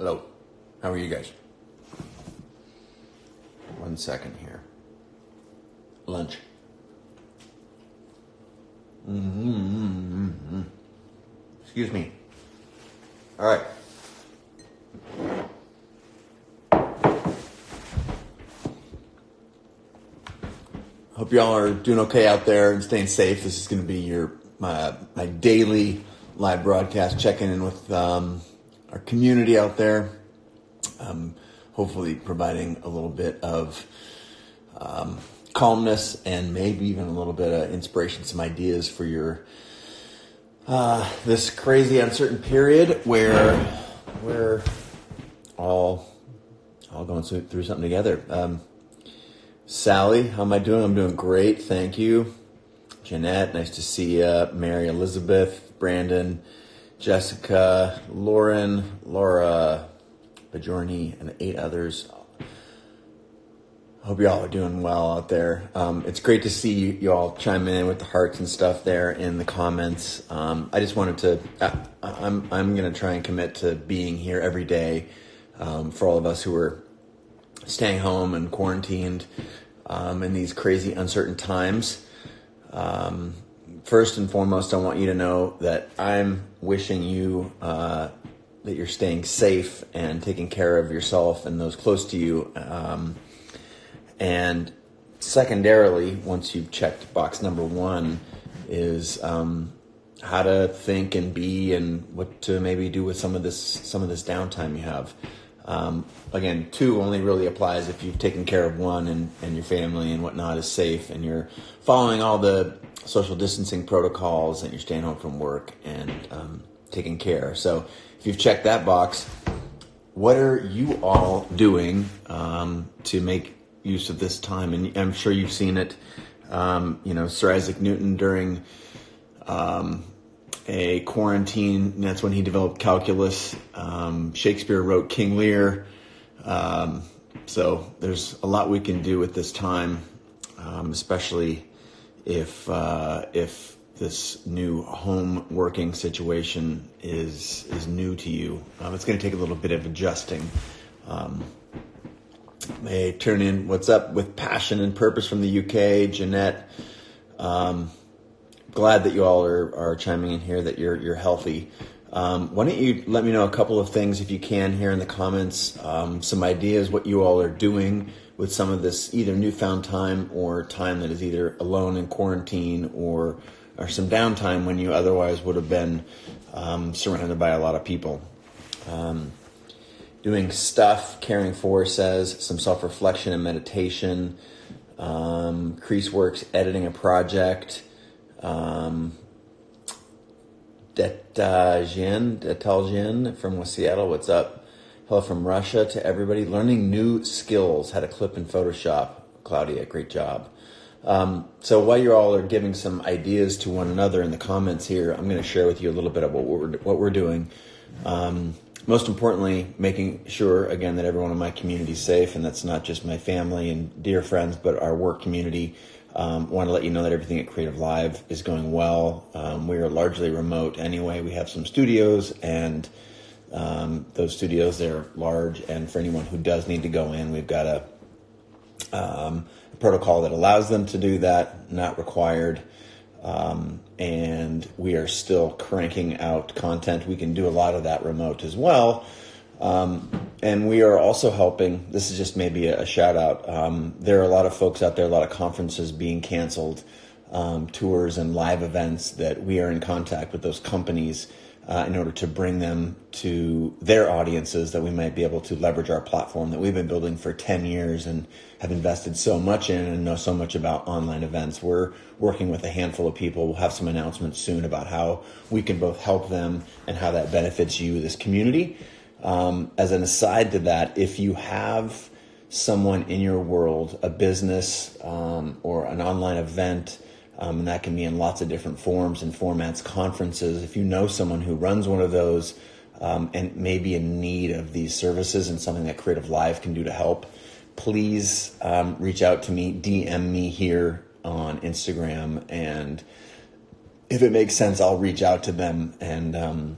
Hello. How are you guys? 1 second here. Lunch. Excuse me. All right. Hope y'all are doing okay out there and staying safe. This is going to be my daily live broadcast, checking in with our community out there. Hopefully providing a little bit of calmness and maybe even a little bit of inspiration, some ideas for your this crazy uncertain period where we're all going through something together. Sally, how am I doing? I'm doing great, thank you. Jeanette, nice to see you. Mary Elizabeth, Brandon, Jessica, Lauren, Laura, Bajorni, and 8 others. Hope y'all are doing well out there. It's great to see you all chime in with the hearts and stuff there in the comments. I just wanted to, I'm going to try and commit to being here every day for all of us who are staying home and quarantined in these crazy uncertain times. First and foremost, I want you to know that I'm wishing you that you're staying safe and taking care of yourself and those close to you. And secondarily, once you've checked box number 1, is how to think and be and what to maybe do with some of this downtime you have. Again, 2 only really applies if you've taken care of 1 and your family and whatnot is safe and you're following all the social distancing protocols and you're staying home from work and taking care. So if you've checked that box, what are you all doing to make use of this time? And I'm sure you've seen it, Sir Isaac Newton during a quarantine, and that's when he developed calculus. Shakespeare wrote King Lear. So there's a lot we can do with this time, especially if this new home working situation is new to you. It's going to take a little bit of adjusting. May turn in what's up with passion and purpose from the UK, Jeanette. Glad that you all are chiming in here, that you're healthy. Why don't you let me know a couple of things if you can here in the comments, some ideas what you all are doing with some of this either newfound time or time that is either alone in quarantine or some downtime when you otherwise would have been surrounded by a lot of people. Doing stuff, caring for says, some self-reflection and meditation, Crease Works, editing a project, Detaljian from Seattle, what's up? Hello from Russia to everybody. Learning new skills, how to clip in Photoshop. Claudia, great job. So while you all are giving some ideas to one another in the comments here, I'm going to share with you a little bit of what we're doing. Most importantly, making sure, again, that everyone in my community is safe, and that's not just my family and dear friends, but our work community. Want to let you know that everything at Creative Live is going well. We are largely remote anyway. We have some studios, and those studios, they're large, and for anyone who does need to go in, we've got a protocol that allows them to do that, not required. And we are still cranking out content. We can do a lot of that remote as well. And we are also helping, this is just maybe a shout out. There are a lot of folks out there, a lot of conferences being canceled, tours and live events that we are in contact with those companies in order to bring them to their audiences that we might be able to leverage our platform that we've been building for 10 years and have invested so much in and know so much about online events. We're working with a handful of people. We'll have some announcements soon about how we can both help them and how that benefits you, this community. As an aside to that, if you have someone in your world, a business or an online event, and that can be in lots of different forms and formats, conferences, if you know someone who runs one of those and may be in need of these services and something that Creative Live can do to help, please reach out to me, DM me here on Instagram, and if it makes sense, I'll reach out to them and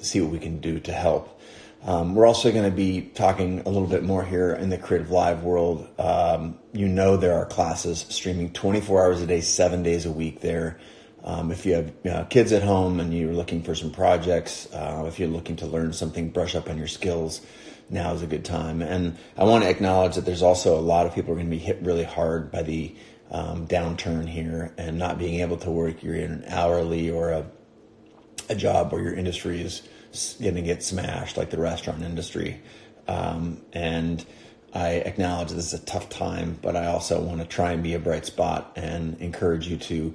see what we can do to help. We're also going to be talking a little bit more here in the Creative Live world. There are classes streaming 24 hours a day, 7 days a week there. If you have kids at home and you're looking for some projects, if you're looking to learn something, brush up on your skills, now is a good time. And I want to acknowledge that there's also a lot of people who are going to be hit really hard by the downturn here and not being able to work. You're in an hourly or a job where your industry is going to get smashed, like the restaurant industry. And I acknowledge this is a tough time, but I also want to try and be a bright spot and encourage you to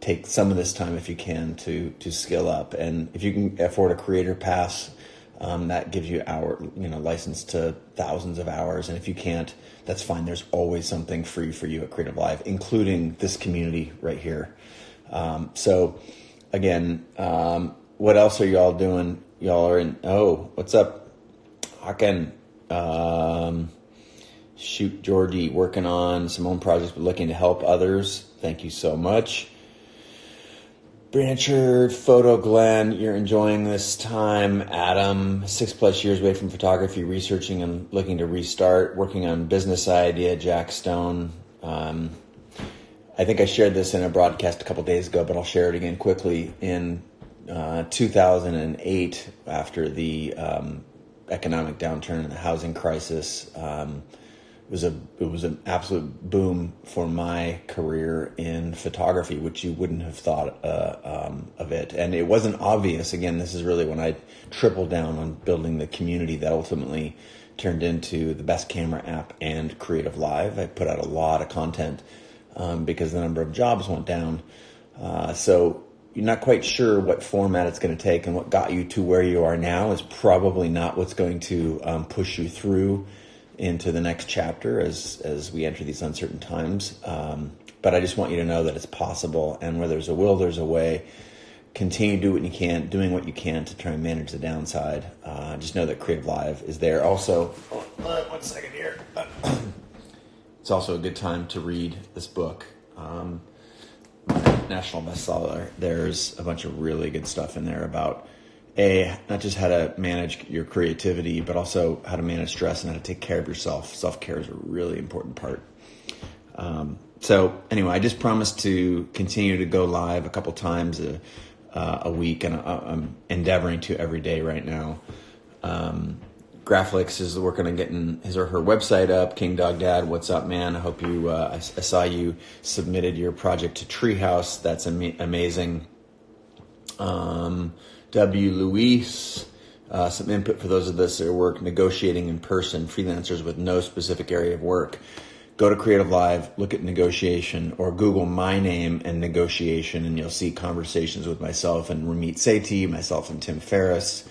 take some of this time, if you can, to skill up. And if you can afford a creator pass, that gives you license to thousands of hours. And if you can't, that's fine. There's always something free for you at Creative Live, including this community right here. So again, what else are y'all doing? Y'all are in, what's up? Haken, shoot, Georgie, working on some own projects, but looking to help others. Thank you so much. Branchard, Photo Glenn, you're enjoying this time. Adam, 6+ years away from photography, researching and looking to restart, working on business idea. Jack Stone. I think I shared this in a broadcast a couple days ago, but I'll share it again quickly. In 2008, after the economic downturn and the housing crisis, it was an absolute boom for my career in photography, which you wouldn't have thought of it. And it wasn't obvious. Again, this is really when I tripled down on building the community that ultimately turned into the best camera app and Creative Live. I put out a lot of content because the number of jobs went down. So you're not quite sure what format it's going to take, and what got you to where you are now is probably not what's going to push you through into the next chapter as we enter these uncertain times. But I just want you to know that it's possible, and where there's a will, there's a way. Continue to do what you can, doing what you can to try and manage the downside. Just know that Creative Live is there. Also, 1 second here. It's also a good time to read this book. National bestseller. There's a bunch of really good stuff in there about not just how to manage your creativity, but also how to manage stress and how to take care of yourself. Self-care is a really important part. So anyway, I just promised to continue to go live a couple times a week, and I'm endeavoring to every day right now. Graphlix is working on getting his or her website up. King Dog Dad, what's up, man? I hope you, I saw you submitted your project to Treehouse. That's amazing. W. Luis, some input for those of us that work negotiating in person, freelancers with no specific area of work. Go to Creative Live, look at negotiation, or Google my name and negotiation, and you'll see conversations with myself and Ramit Sethi, myself and Tim Ferriss,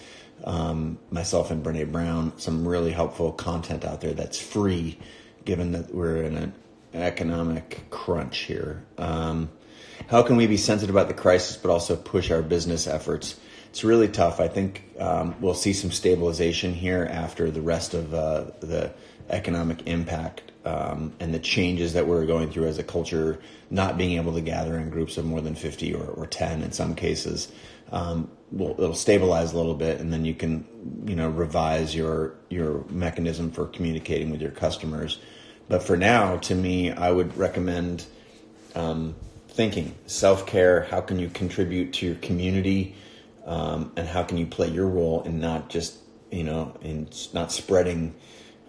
myself and Brene Brown. Some really helpful content out there that's free, given that we're in an economic crunch here. How can we be sensitive about the crisis but also push our business efforts? It's really tough. I think we'll see some stabilization here after the rest of the economic impact and the changes that we're going through as a culture, not being able to gather in groups of more than 50 or 10 in some cases. It'll stabilize a little bit, and then you can, revise your mechanism for communicating with your customers. But for now, to me, I would recommend thinking self-care. How can you contribute to your community, and how can you play your role in not just in not spreading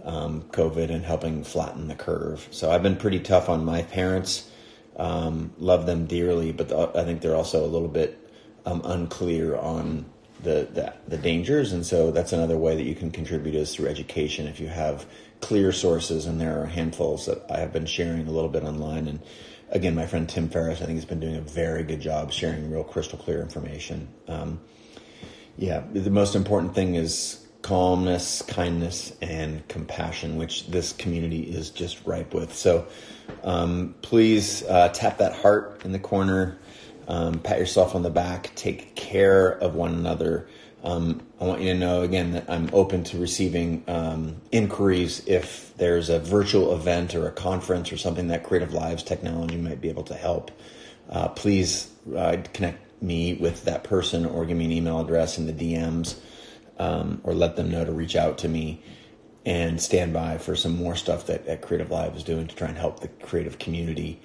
COVID and helping flatten the curve. So I've been pretty tough on my parents. Love them dearly, but I think they're also a little bit unclear on the dangers, and so that's another way that you can contribute is through education. If you have clear sources, and there are handfuls that I have been sharing a little bit online, and again, my friend Tim Ferriss, I think, has been doing a very good job sharing real crystal clear information. The most important thing is calmness, kindness, and compassion, which this community is just ripe with. So please tap that heart in the corner, pat yourself on the back, take care of one another. I want you to know, again, that I'm open to receiving inquiries if there's a virtual event or a conference or something that Creative Live's technology might be able to help. Please connect me with that person or give me an email address in the DMs. or let them know to reach out to me, and stand by for some more stuff that Creative Live is doing to try and help the creative community.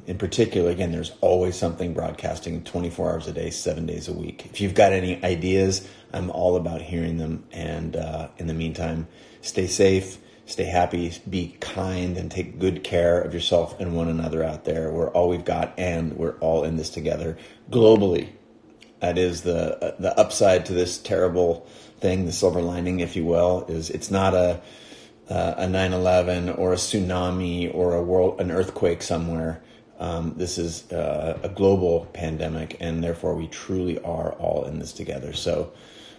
In particular, again, there's always something broadcasting 24 hours a day, 7 days a week. If you've got any ideas, I'm all about hearing them. And in the meantime, stay safe, stay happy, be kind, and take good care of yourself and one another out there. We're all we've got, and we're all in this together globally. That is the upside to this terrible thing, the silver lining, if you will, is it's not a 9/11 or a tsunami or an earthquake somewhere. This is a global pandemic, and therefore we truly are all in this together. So,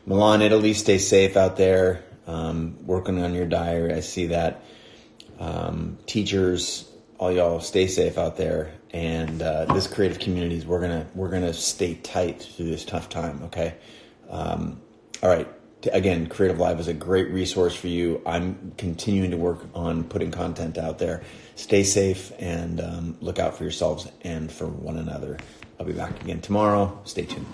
Milan, Italy, stay safe out there. Working on your diary, I see that. Teachers, all y'all, stay safe out there. And this creative communities, we're gonna stay tight through this tough time. Okay. All right. Again, Creative Live is a great resource for you. I'm continuing to work on putting content out there. Stay safe and look out for yourselves and for one another. I'll be back again tomorrow. Stay tuned.